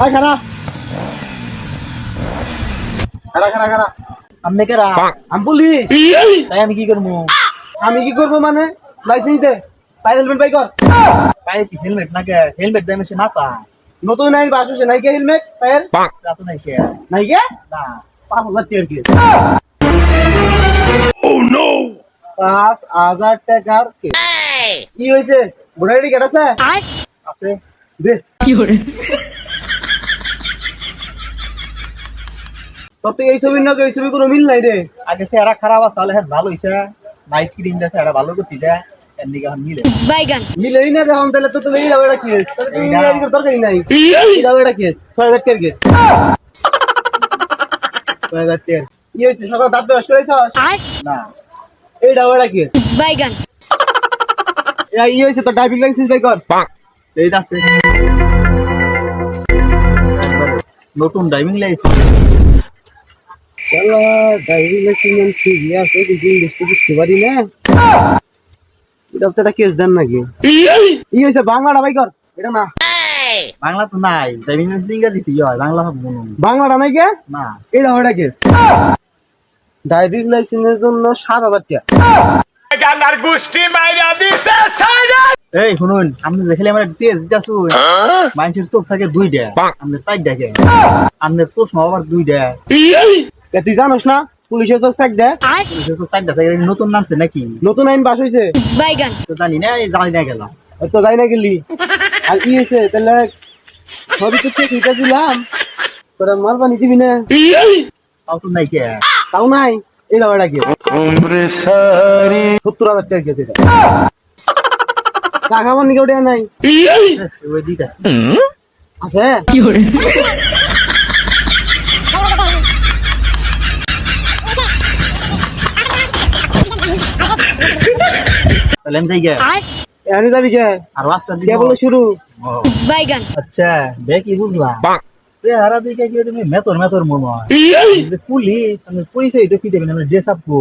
আয় খানা খানা খানা খানা আমনে কেরা আমি বলি তাই আমি কি করবো আমি কি করবো মানে লাইসেন্স দে পাই হেলমেট বাই কর পায়ে কি হেলমেট না কে হেলমেট দেয় সে না পা নতুন আইন বাস হচ্ছে নাই কে হেলমেট পায়ের তা তো নাই সে নাই কে না 5,000 টাকার কেস ও নো 5,000 টাকার কেস কি হয়েছে ভোটার আইডি কার্ড আছে আছে দে কি hore তোর তো এই ছবির নাকি এই ছবি কোনো মিল নাই রে আগে সে এরা খারাপ আছে তাহলে ভালো হইছে নাইট ক্রিম দেছে এরা ভালো করছি দে এন্ডিকে এখন মিলে বাইগান মিলেই না যখন তাহলে তো এই রাও এটা কেস এই আইডি কার্ড দরকারই নাই এই রাও এটা কেস 6,000 টাকার কেস 6,000 টাকা কি হয়েছে সকাল দাঁত ব্রাশ করেছ না এই রাও এটা কেস বাইগান এই হয়েছে তো ড্রাইভিং লাইসেন্স বাই কর এই আছে নতুন ড্রাইভিং লাইসেন্স চলো ড্রাইভিং লাইসেন্স ঠিকই আছে কিন্তু ইংলিশটা বুঝতে পারি না এটা তো একটা কেস দেন নাকি এই হয়েছে বাংলাটা বাই কর এটা না বাংলা তো নাই ড্রাইভিং লাইসেন্স ইংরেজিতে হয় বাংলা হবে মনে হয় বাংলাটা নাই কে না এটা ওটা কেস ড্রাইভিং লাইসেন্সের জন্য 7,000 টাকা গানার গোষ্ঠী মাইরা দিছে এই শুনুন আপনি দেখলে আমার দিতেছু মানুষের চোখ থাকে 2টা আপনার 4টা কে আপনার চোখ আবার 2টা তুই জানোস না পুলিশের চোখ চাক দেয় পুলিশের চোখ 4টা থাকে নতুন নামছে নাকি নতুন আইন পাস হয়েছে বাইগান তো জানি না এই জানি না গেলাম তো যাই না গেলি আর কি হয়েছে তাহলে সবই তো কেস এটা দিলাম তোরা মালবানি দিবি না তাও তো নাই কে তাও নাই এটা ওটা কেস 70,000 টাকা কেস এটা টাকা আমার নিকে ওটা নাই ওই দিটা আছে কি hore তাহলে আমি যাই গে এনে যাবি কে আর রাস্তা কে দিয়ে বলে শুরু বাইগান আচ্ছা দেখ কি বুঝলা রে হারা দিকে কি তুমি মেতর মনে হয় পুলিশ আমি পরিচয় তো কি দেবেন আমি ড্রেস আপ কো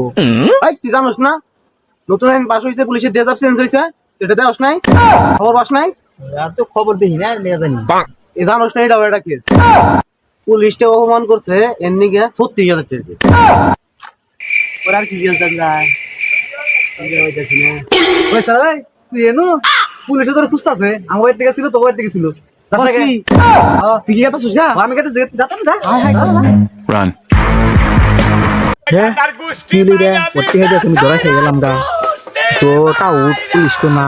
এই তুই জানোস না নতুন আইন পাস হয়েছে পুলিশের ড্রেস আপ চেঞ্জ হয়েছে এটা দেওস নাই খবর পাস নাই আর তো খবর দেখি না নিয়ে জানি এ জানোস না এটা ওটা কেস পুলিশটা অপমান করছে এর নিকে 70,000 টাকা কেস ওর আর কি কেস দেন যায় ওই স্যার তুই এনো পুলিশে তোর খুঁজতেছে আমার বাড়ি থেকে ছিল তোর বাড়ি থেকে ছিল তুই কি গেছিস গা আমি গেতে যেতাম যা রান গানার গোষ্ঠী মাইরা তুমি ধরা খেয়ে গেলাম গা তো তাও পুলিশ তো না